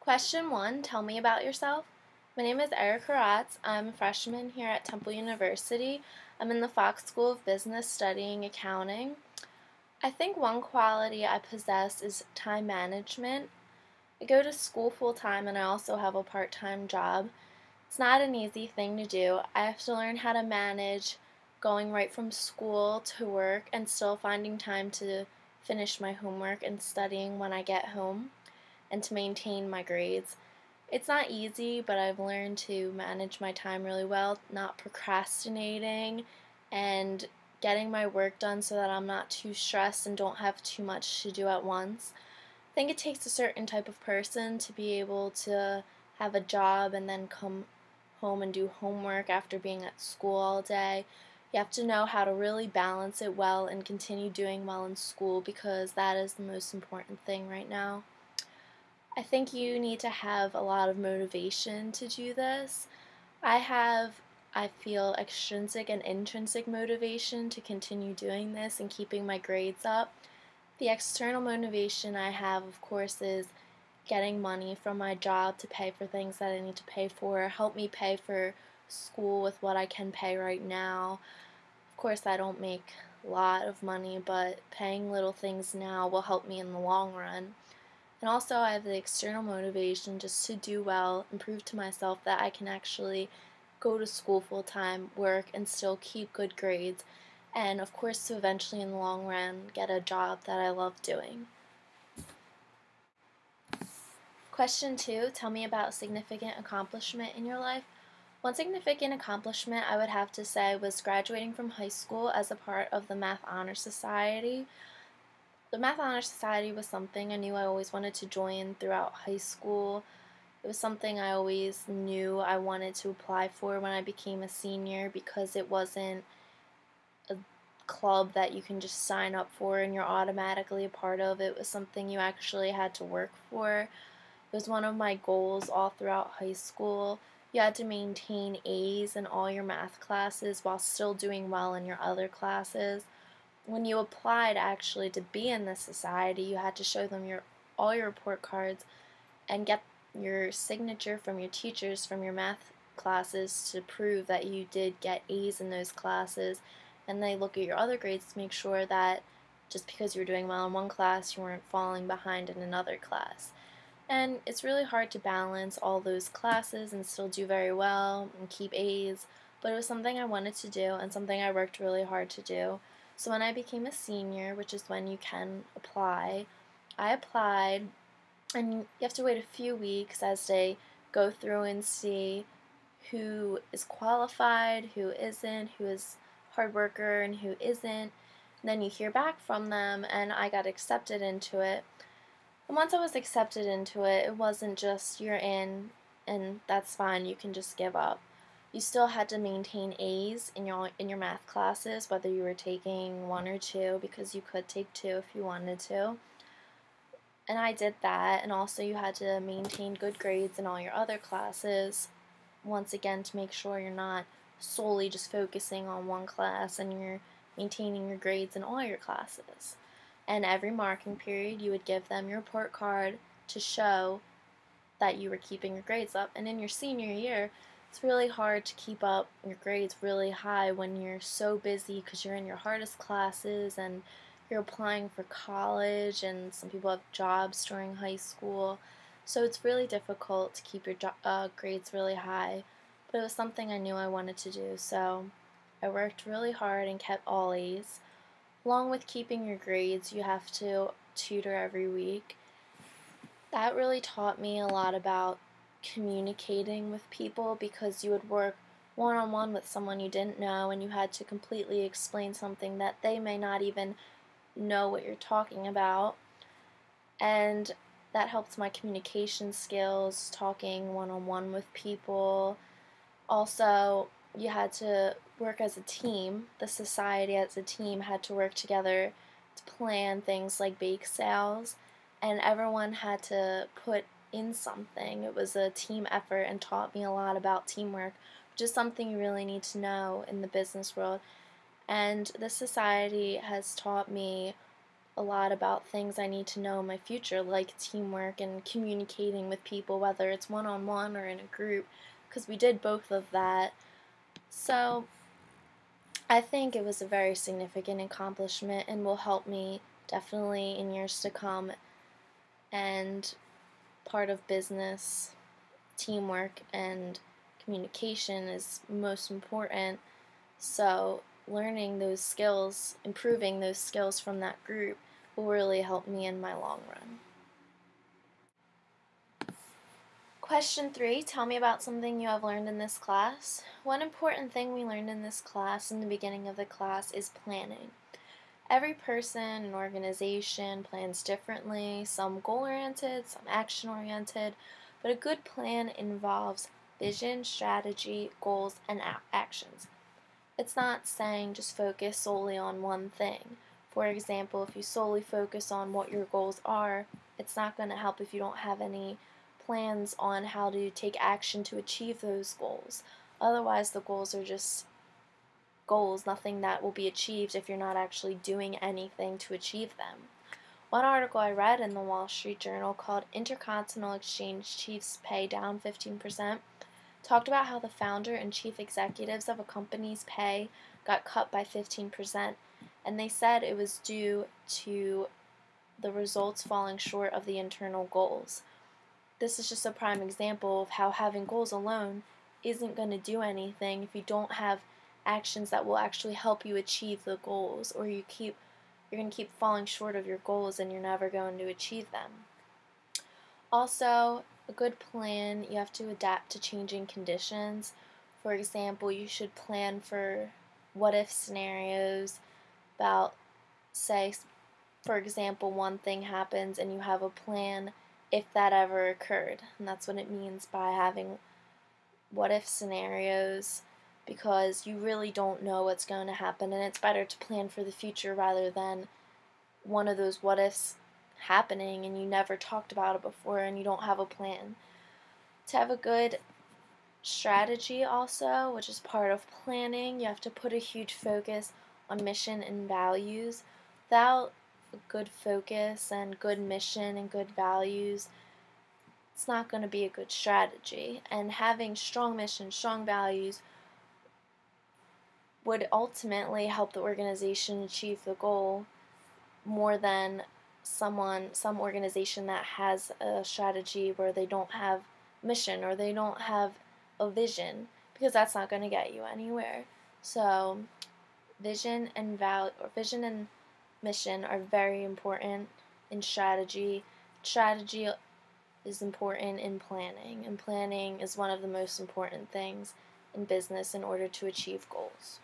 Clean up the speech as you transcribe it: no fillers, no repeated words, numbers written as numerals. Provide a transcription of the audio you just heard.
Question 1, tell me about yourself. My name is Erica Ratz. I'm a freshman here at Temple University. I'm in the Fox School of Business studying accounting. I think one quality I possess is time management. I go to school full-time and I also have a part-time job. It's not an easy thing to do. I have to learn how to manage going right from school to work and still finding time to finish my homework and studying when I get home and to maintain my grades. It's not easy, but I've learned to manage my time really well, not procrastinating and getting my work done so that I'm not too stressed and don't have too much to do at once. I think it takes a certain type of person to be able to have a job and then come home and do homework after being at school all day. You have to know how to really balance it well and continue doing well in school because that is the most important thing right now. I think you need to have a lot of motivation to do this. I feel, extrinsic and intrinsic motivation to continue doing this and keeping my grades up. The external motivation I have, of course, is getting money from my job to pay for things that I need to pay for, help me pay for school with what I can pay right now. Of course, I don't make a lot of money, but paying little things now will help me in the long run. And also I have the external motivation just to do well and prove to myself that I can actually go to school full time, work, and still keep good grades. And of course to eventually in the long run get a job that I love doing. Question 2, tell me about a significant accomplishment in your life. One significant accomplishment I would have to say was graduating from high school as a part of the Math Honor Society. The Math Honor Society was something I knew I always wanted to join throughout high school. It was something I always knew I wanted to apply for when I became a senior because it wasn't a club that you can just sign up for and you're automatically a part of. It was something you actually had to work for. It was one of my goals all throughout high school. You had to maintain A's in all your math classes while still doing well in your other classes. When you applied actually to be in this society, you had to show them all your report cards and get your signature from your teachers from your math classes to prove that you did get A's in those classes. And they look at your other grades to make sure that just because you were doing well in one class, you weren't falling behind in another class. And it's really hard to balance all those classes and still do very well and keep A's, but it was something I wanted to do and something I worked really hard to do. So when I became a senior, which is when you can apply, I applied, and you have to wait a few weeks as they go through and see who is qualified, who isn't, who is hard worker and who isn't. And then you hear back from them, and I got accepted into it. And once I was accepted into it, it wasn't just you're in and that's fine, you can just give up. You still had to maintain A's in your math classes, whether you were taking 1 or 2, because you could take 2 if you wanted to. And I did that, and also you had to maintain good grades in all your other classes, once again to make sure you're not solely just focusing on one class and you're maintaining your grades in all your classes. And every marking period you would give them your report card to show that you were keeping your grades up. And in your senior year, it's really hard to keep up your grades really high when you're so busy because you're in your hardest classes and you're applying for college, and some people have jobs during high school. So it's really difficult to keep your grades really high. But it was something I knew I wanted to do, so I worked really hard and kept all A's. Along with keeping your grades, you have to tutor every week. That really taught me a lot about communicating with people because you would work one-on-one with someone you didn't know and you had to completely explain something that they may not even know what you're talking about. And that helped my communication skills, talking one-on-one with people. Also, you had to work as a team. The society as a team had to work together to plan things like bake sales, and everyone had to put in something. It was a team effort and taught me a lot about teamwork, which is something you really need to know in the business world. And this society has taught me a lot about things I need to know in my future, like teamwork and communicating with people, whether it's one-on-one or in a group, because we did both of that. So I think it was a very significant accomplishment and will help me definitely in years to come. And part of business, teamwork and communication is most important. So learning those skills, improving those skills from that group will really help me in my long run. Question 3, tell me about something you have learned in this class. One important thing we learned in this class in the beginning of the class is planning. Every person and organization plans differently, some goal-oriented, some action-oriented, but a good plan involves vision, strategy, goals, and actions. It's not saying just focus solely on one thing. For example, if you solely focus on what your goals are, it's not going to help if you don't have any plans on how to take action to achieve those goals. Otherwise, the goals are just goals, nothing that will be achieved if you're not actually doing anything to achieve them. One article I read in the Wall Street Journal called Intercontinental Exchange Chiefs Pay Down 15% talked about how the founder and chief executives of a company's pay got cut by 15%, and they said it was due to the results falling short of the internal goals. This is just a prime example of how having goals alone isn't going to do anything if you don't have actions that will actually help you achieve the goals, or you're going to keep falling short of your goals and you're never going to achieve them. Also, a good plan, you have to adapt to changing conditions. For example, you should plan for what-if scenarios about, say, for example, one thing happens and you have a plan if that ever occurred. And that's what it means by having what-if scenarios, because you really don't know what's going to happen, and it's better to plan for the future rather than one of those what-ifs happening and you never talked about it before and you don't have a plan. To have a good strategy also, which is part of planning, you have to put a huge focus on mission and values. Without a good focus and good mission and good values, it's not going to be a good strategy. And having strong mission, strong values would ultimately help the organization achieve the goal more than some organization that has a strategy where they don't have mission or they don't have a vision, because that's not going to get you anywhere. So vision and mission are very important in strategy. Strategy is important in planning, and planning is one of the most important things in business in order to achieve goals.